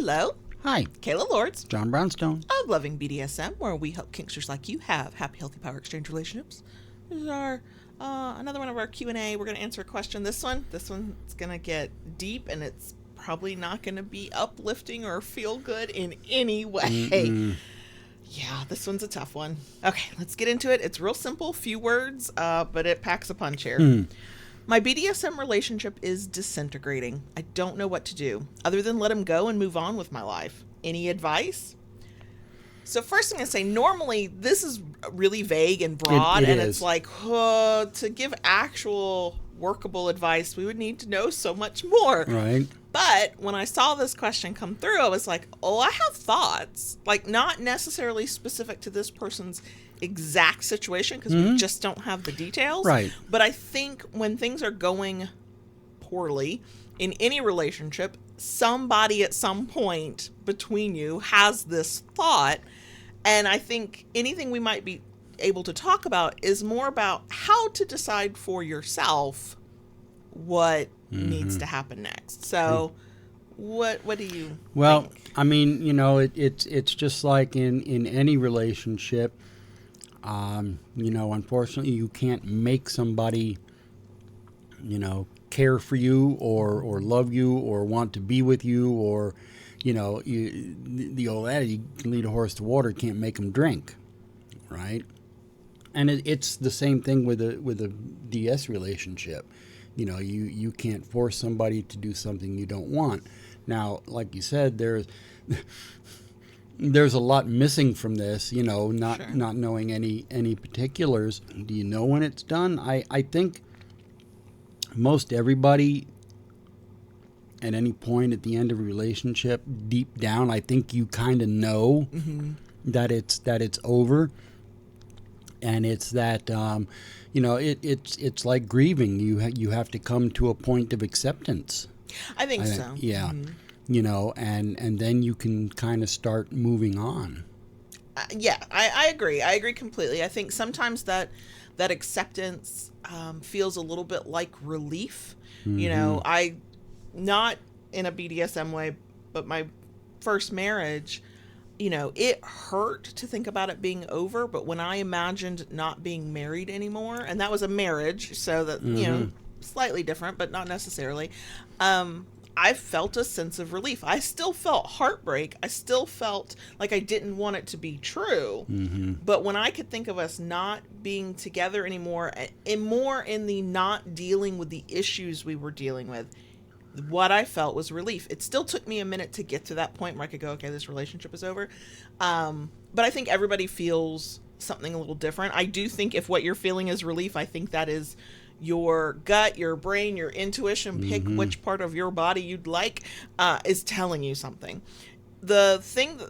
Hello, Hi, Kayla Lords John Brownstone. of Loving BDSM, where we help kinksters like you have happy, healthy power exchange relationships. This is our another one of our Q&A. We're going to answer a question. This one's going to get deep, and it's probably not going to be uplifting or feel good in any way. Yeah, this one's a tough one. Okay, let's get into it. It's real simple, few words, but it packs a punch here. My BDSM relationship is disintegrating. I don't know what to do, other than let him go and move on with my life. Any advice? So first I'm going to say, normally this is really vague and broad, It and is. it's like, to give actual workable advice, we would need to know so much more. Right. But when I saw this question come through, I was like, oh, I have thoughts, like not necessarily specific to this person's exact situation, because we just don't have the details. Right. But I think when things are going poorly in any relationship, somebody at some point between you has this thought. And I think anything we might be able to talk about is more about how to decide for yourself what needs to happen next. So what do you think? I mean, it's just like in any relationship. Unfortunately, you can't make somebody, care for you or love you or want to be with you, or, the old adage, you can lead a horse to water, can't make him drink, right? And it's the same thing with a DS relationship. You can't force somebody to do something you don't want. Now, like you said, there's a lot missing from this, not knowing any particulars. Do you know when it's done? I think most everybody at any point at the end of a relationship, deep down, I think you kind of know that it's over. And it's that, it's like grieving. You have to come to a point of acceptance. I think so. Yeah. And then you can kind of start moving on. I agree. I agree completely. I think sometimes that acceptance feels a little bit like relief. I, not in a BDSM way, but my first marriage, it hurt to think about it being over. But when I imagined not being married anymore, and that was a marriage, so that, slightly different, but not necessarily, I felt a sense of relief. I still felt heartbreak. I still felt like I didn't want it to be true. But when I could think of us not being together anymore, and more in the not dealing with the issues we were dealing with, what I felt was relief. It still took me a minute to get to that point where I could go, okay, this relationship is over. But I think everybody feels something a little different. I do think if what you're feeling is relief, I think that is your gut, your brain, your intuition, pick which part of your body you'd like, is telling you something. The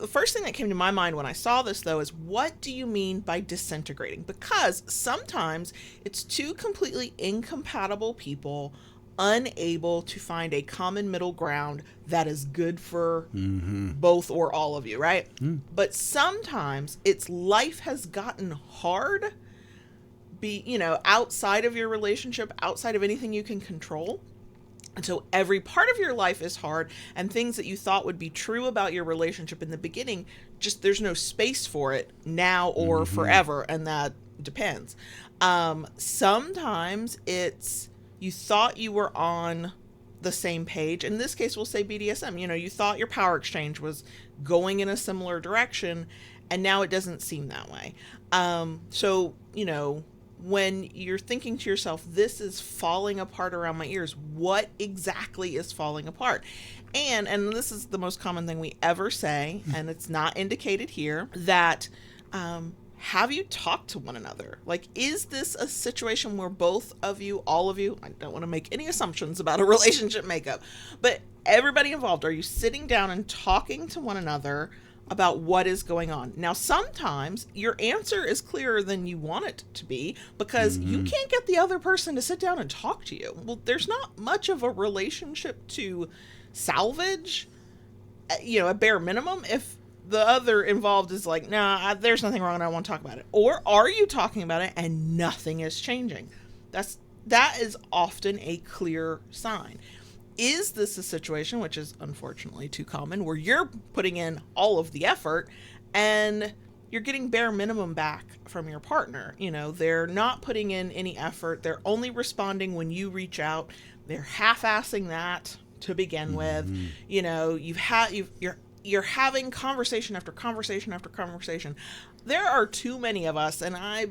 first thing that came to my mind when I saw this, though, is what do you mean by disintegrating? Because sometimes it's two completely incompatible people unable to find a common middle ground that is good for both or all of you, right? But sometimes it's life has gotten hard, outside of your relationship, outside of anything you can control. And so every part of your life is hard, and things that you thought would be true about your relationship in the beginning, just there's no space for it now or forever, and that depends. Sometimes it's you thought you were on the same page. In this case, we'll say BDSM. You thought your power exchange was going in a similar direction, and now it doesn't seem that way. So, when you're thinking to yourself, this is falling apart around my ears, what exactly is falling apart? And this is the most common thing we ever say, and it's not indicated here, that have you talked to one another? Like, is this a situation where both of you, all of you, I don't want to make any assumptions about a relationship makeup, but everybody involved, are you sitting down and talking to one another about what is going on? Now, sometimes your answer is clearer than you want it to be, because you can't get the other person to sit down and talk to you. Well, there's not much of a relationship to salvage, at bare minimum, if the other involved is like, nah, there's nothing wrong and I don't want to talk about it. Or are you talking about it and nothing is changing? That is often a clear sign. is this a situation, which is unfortunately too common, where you're putting in all of the effort and you're getting bare minimum back from your partner? You know, they're not putting in any effort. They're only responding when you reach out. They're half-assing that to begin with. You know, you're having conversation after conversation after conversation. There are too many of us, and I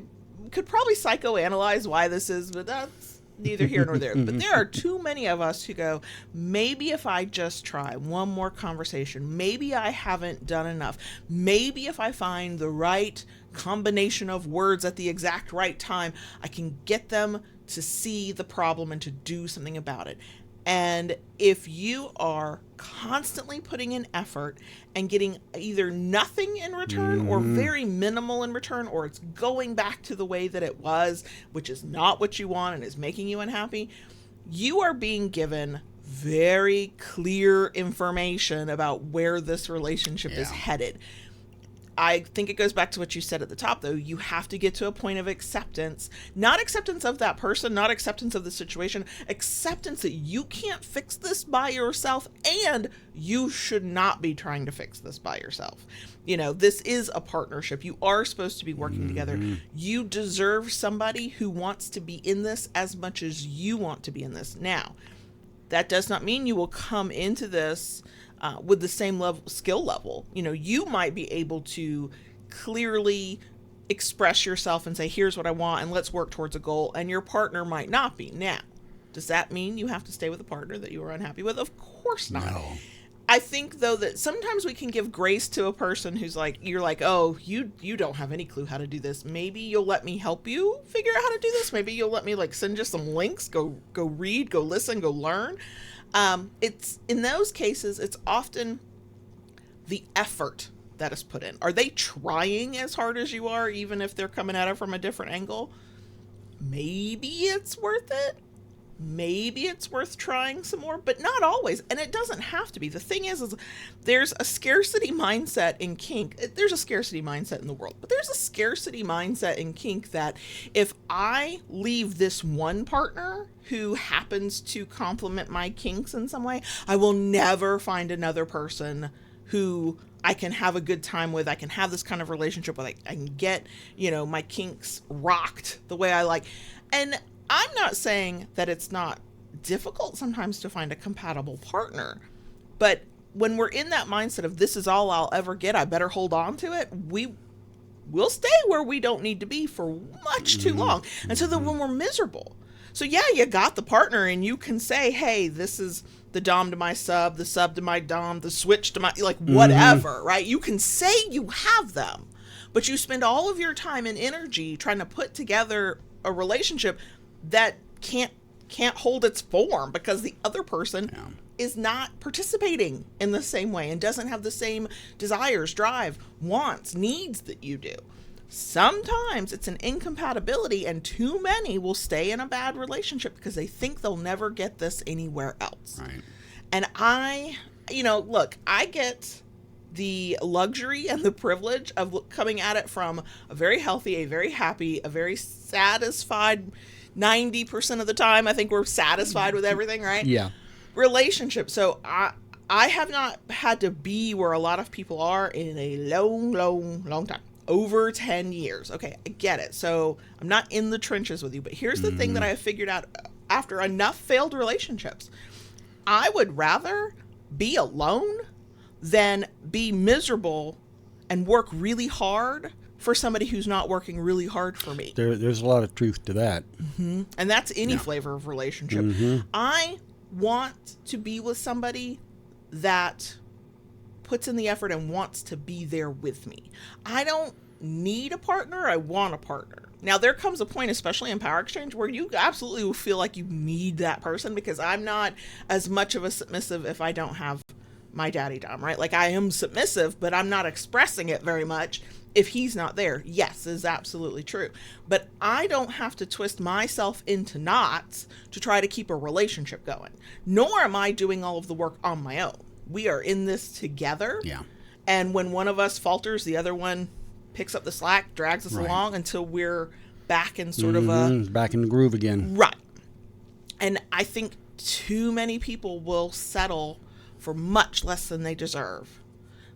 could probably psychoanalyze why this is, but that's neither here nor there. But there are too many of us who go, maybe if I just try one more conversation, maybe I haven't done enough. Maybe if I find the right combination of words at the exact right time, I can get them to see the problem and to do something about it. And if you are constantly putting in effort and getting either nothing in return or very minimal in return, or it's going back to the way that it was, which is not what you want and is making you unhappy, you are being given very clear information about where this relationship is headed. I think it goes back to what you said at the top, though. You have to get to a point of acceptance, not acceptance of that person, not acceptance of the situation, acceptance that you can't fix this by yourself, and you should not be trying to fix this by yourself. You know, this is a partnership. You are supposed to be working together. You deserve somebody who wants to be in this as much as you want to be in this. Now, that does not mean you will come into this with the same skill level. You know, you might be able to clearly express yourself and say, here's what I want, and let's work towards a goal, and your partner might not be. Now, does that mean you have to stay with a partner that you are unhappy with? Of course not. No. I think, though, that sometimes we can give grace to a person who's like, you're like, oh, you don't have any clue how to do this. Maybe you'll let me help you figure out how to do this. Maybe you'll let me like send you some links, go read, go listen, go learn. It's in those cases, it's often the effort that is put in. Are they trying as hard as you are, even if they're coming at it from a different angle? Maybe it's worth it. Maybe it's worth trying some more, but not always. And it doesn't have to be. The thing is there's a scarcity mindset in kink. There's a scarcity mindset in the world, but there's a scarcity mindset in kink that if I leave this one partner who happens to complement my kinks in some way, I will never find another person who I can have a good time with. I can have this kind of relationship with. I can get, you know, my kinks rocked the way I like. And I'm not saying that it's not difficult sometimes to find a compatible partner, but when we're in that mindset of this is all I'll ever get, I better hold on to it, we'll stay where we don't need to be for much too long. And so then when we're miserable, so yeah, you got the partner and you can say, hey, this is the dom to my sub, the sub to my dom, the switch to my, like whatever, right? You can say you have them, but you spend all of your time and energy trying to put together a relationship that can't hold its form because the other person is not participating in the same way and doesn't have the same desires, drive, wants, needs that you do. Sometimes it's an incompatibility, and too many will stay in a bad relationship because they think they'll never get this anywhere else. Right. And I get the luxury and the privilege of coming at it from a very healthy, a very happy, a very satisfied 90% of the time. I think we're satisfied with everything, right? Yeah. Relationship. So I have not had to be where a lot of people are in a long time. Over 10 years. Okay, I get it. So I'm not in the trenches with you, but here's the thing that I have figured out after enough failed relationships. I would rather be alone than be miserable and work really hard for somebody who's not working really hard for me. There's a lot of truth to that. Mm-hmm. And that's any flavor of relationship. Mm-hmm. I want to be with somebody that puts in the effort and wants to be there with me. I don't need a partner. I want a partner. Now, there comes a point, especially in power exchange, where you absolutely will feel like you need that person, because I'm not as much of a submissive if I don't have my daddy dom, right? Like, I am submissive, but I'm not expressing it very much if he's not there. Yes, is absolutely true. But I don't have to twist myself into knots to try to keep a relationship going, nor am I doing all of the work on my own. We are in this together. Yeah. And when one of us falters, the other one picks up the slack, drags us along until we're back in sort of back in the groove again. Right. And I think too many people will settle for much less than they deserve.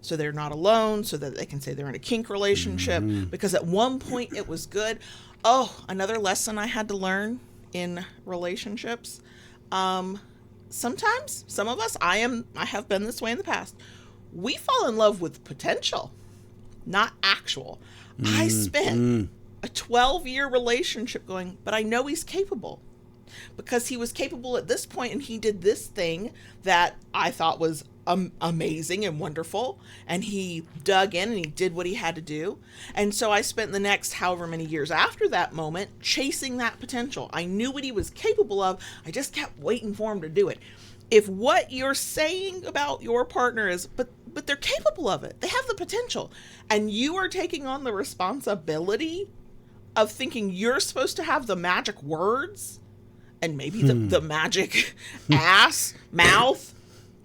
So they're not alone, so that they can say they're in a kink relationship, because at one point it was good. Oh, another lesson I had to learn in relationships. Sometimes, some of us, I have been this way in the past. We fall in love with potential, not actual. I spent a 12-year relationship going, but I know he's capable. Because he was capable at this point, and he did this thing that I thought was amazing and wonderful, and he dug in and he did what he had to do. And so I spent the next however many years after that moment chasing that potential. I knew what he was capable of. I just kept waiting for him to do it. If what you're saying about your partner is, but they're capable of it, they have the potential, and you are taking on the responsibility of thinking you're supposed to have the magic words and maybe the magic ass, mouth,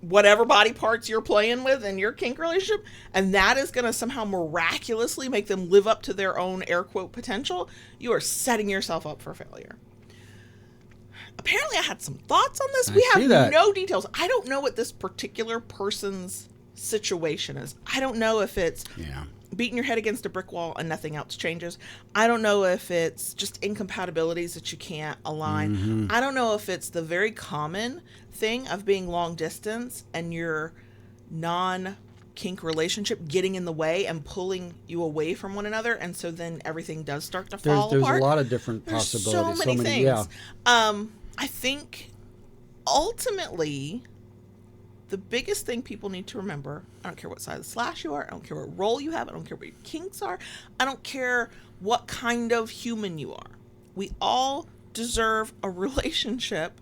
whatever body parts you're playing with in your kink relationship, and that is going to somehow miraculously make them live up to their own air quote potential, you are setting yourself up for failure. Apparently I had some thoughts on this. We have no details. I don't know what this particular person's situation is. I don't know if it's beating your head against a brick wall and nothing else changes. I don't know if it's just incompatibilities that you can't align. I don't know if it's the very common thing of being long distance and your non-kink relationship getting in the way and pulling you away from one another, and so then everything does start to fall apart. There's a lot of different possibilities. So many things. I think ultimately the biggest thing people need to remember, I don't care what side of the slash you are, I don't care what role you have, I don't care what your kinks are, I don't care what kind of human you are. We all deserve a relationship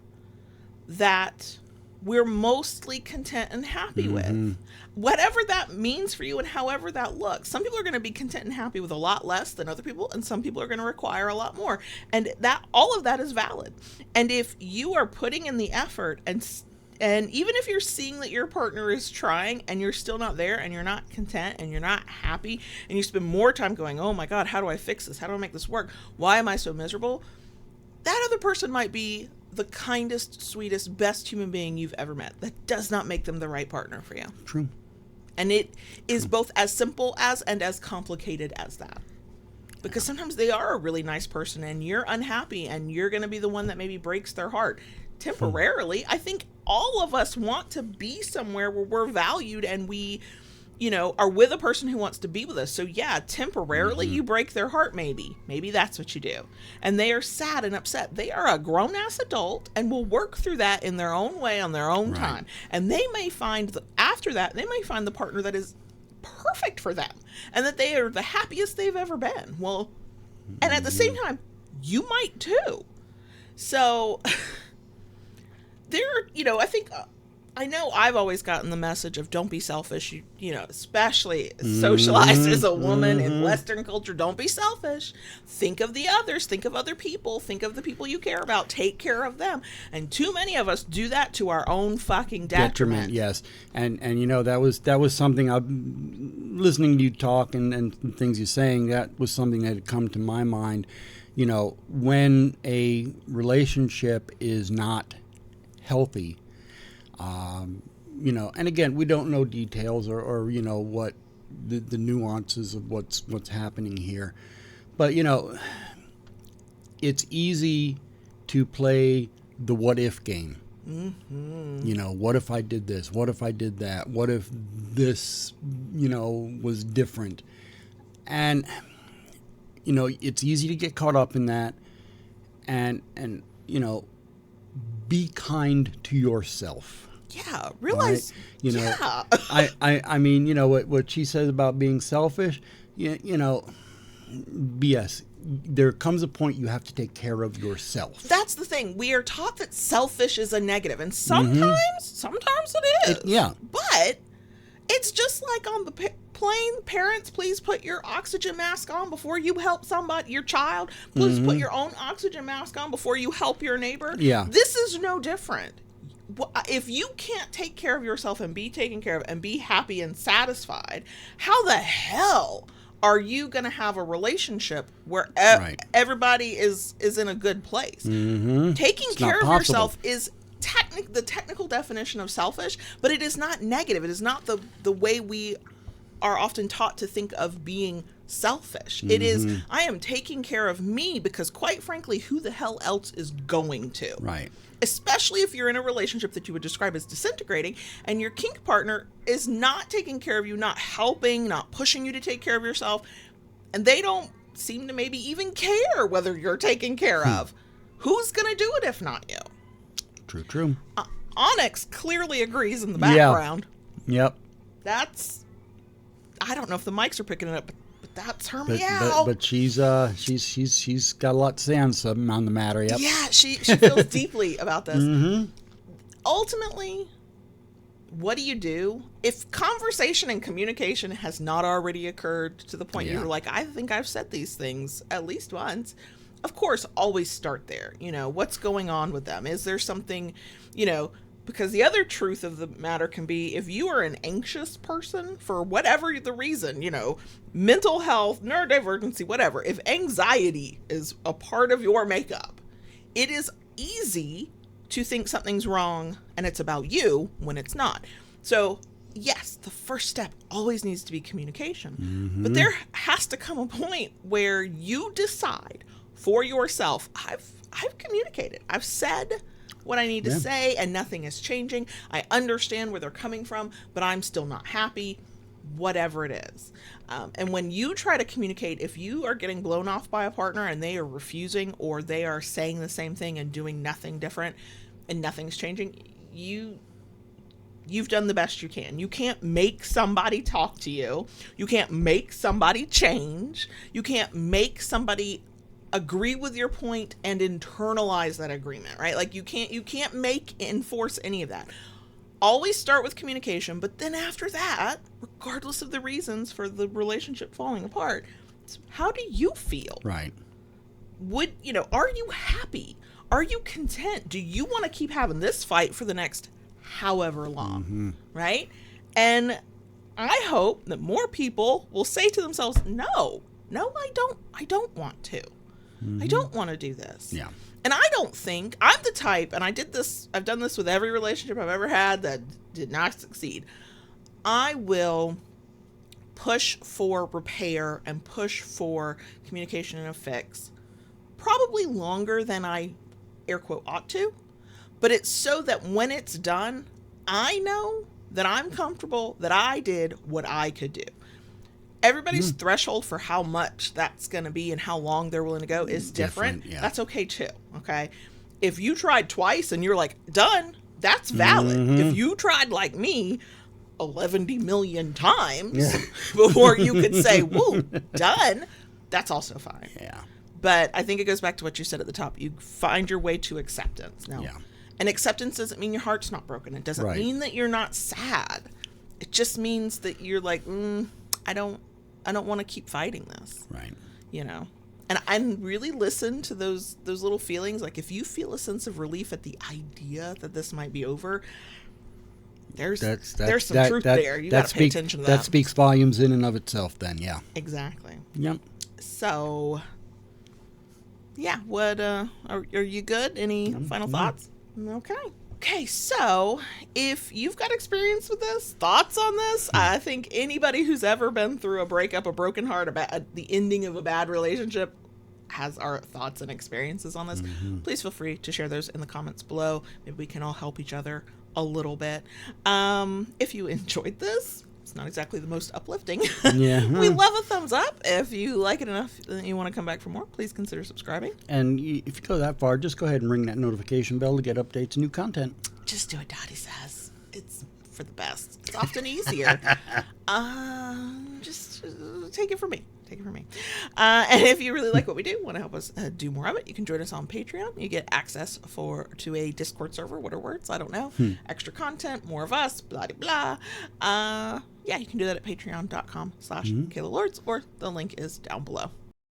that we're mostly content and happy with. Whatever that means for you and however that looks. Some people are going to be content and happy with a lot less than other people, and some people are going to require a lot more. And that all of that is valid. And if you are putting in the effort, and even if you're seeing that your partner is trying and you're still not there and you're not content and you're not happy and you spend more time going, oh my God, how do I fix this? How do I make this work? Why am I so miserable? That other person might be the kindest, sweetest, best human being you've ever met. That does not make them the right partner for you. True. And it is both as simple as and as complicated as that. Because sometimes they are a really nice person and you're unhappy and you're going to be the one that maybe breaks their heart. Temporarily, I think all of us want to be somewhere where we're valued and we, are with a person who wants to be with us. So yeah, temporarily you break their heart maybe. Maybe that's what you do. And they are sad and upset. They are a grown-ass adult and will work through that in their own way on their own time. And they may find, after that, they may find the partner that is perfect for them and that they are the happiest they've ever been. Well, and at the same time, you might too. So I think, I know I've always gotten the message of don't be selfish, especially socialized as a woman in Western culture. Don't be selfish. Think of the others. Think of other people. Think of the people you care about. Take care of them. And too many of us do that to our own fucking detriment. Yes. And that was something listening to you talk and things you're saying, that was something that had come to my mind. When a relationship is not healthy, and again, we don't know details or what the nuances of what's happening here, but it's easy to play the what if game. What if I did this? What if I did that? What if this was different? And it's easy to get caught up in that, and be kind to yourself. Yeah, realize. Right? I mean, what she says about being selfish. BS. There comes a point you have to take care of yourself. That's the thing. We are taught that selfish is a negative, and sometimes it is. But it's just like on the plane. Parents, please put your oxygen mask on before you help somebody, your child. Please put your own oxygen mask on before you help your neighbor. Yeah. This is no different. If you can't take care of yourself and be taken care of and be happy and satisfied, how the hell are you going to have a relationship where everybody is in a good place? Taking care of yourself is the technical definition of selfish, but it is not negative. It is not the way we are often taught to think of being selfish. It is, I am taking care of me because, quite frankly, who the hell else is going to? Right. Especially if you're in a relationship that you would describe as disintegrating and your kink partner is not taking care of you, not helping, not pushing you to take care of yourself, and they don't seem to maybe even care whether you're taken care of. Who's going to do it if not you? True. Onyx clearly agrees in the background. Yeah. Yep. That's, I don't know if the mics are picking it up, but that's her meow. But she's got a lot to say on the matter. Yep. Yeah, she feels deeply about this. Ultimately, what do you do if conversation and communication has not already occurred to the point you're like, I think I've said these things at least once? Of course, always start there. You know, what's going on with them? Is there something, you know, because the other truth of the matter can be, if you are an anxious person for whatever the reason, you know, mental health, neurodivergency, whatever, if anxiety is a part of your makeup, it is easy to think something's wrong and it's about you when it's not. So yes, the first step always needs to be communication, but there has to come a point where you decide for yourself, I've communicated, I've said what I need to say, and nothing is changing. I understand where they're coming from, but I'm still not happy, whatever it is. And when you try to communicate, if you are getting blown off by a partner and they are refusing, or they are saying the same thing and doing nothing different and nothing's changing, you've done the best you can. You can't make somebody talk to you. You can't make somebody change. You can't make somebody agree with your point and internalize that agreement, right? Like you can't enforce any of that. Always start with communication, but then after that, regardless of the reasons for the relationship falling apart, how do you feel? Right. Are you happy? Are you content? Do you want to keep having this fight for the next however long, right? And I hope that more people will say to themselves, no, I don't want to. I don't want to do this. Yeah. And I don't think I'm the type, and I've done this with every relationship I've ever had that did not succeed. I will push for repair and push for communication and a fix probably longer than I air quote ought to, but it's so that when it's done, I know that I'm comfortable that I did what I could do. Everybody's threshold for how much that's going to be and how long they're willing to go is different. Yeah. That's okay too. Okay. If you tried twice and you're like, done, that's valid. If you tried like me 11 million times before you could say, woo, done, that's also fine. Yeah. But I think it goes back to what you said at the top. You find your way to acceptance. Now, and acceptance doesn't mean your heart's not broken. It doesn't mean that you're not sad. It just means that you're like, I don't want to keep fighting this. Right. You know, and really listen to those little feelings. Like if you feel a sense of relief at the idea that this might be over, there's some truth there. You got to pay attention to that. That speaks volumes in and of itself then. Yeah. Exactly. Yep. So yeah, what, are you good? Any final thoughts? Okay, so if you've got experience with this, thoughts on this, I think anybody who's ever been through a breakup, a broken heart, the ending of a bad relationship has our thoughts and experiences on this. Please feel free to share those in the comments below. Maybe we can all help each other a little bit. If you enjoyed this, it's not exactly the most uplifting. We love a thumbs up. If you like it enough that you want to come back for more, please consider subscribing. And if you go that far, just go ahead and ring that notification bell to get updates and new content. Just do what Dottie says. It's for the best. It's often easier. Just take it from me. And if you really like what we do, want to help us do more of it, you can join us on Patreon. You get access to a Discord server. What are words? I don't know. Extra content, more of us, blah, blah, blah. Yeah, you can do that at patreon.com/KaylaLords, or the link is down below.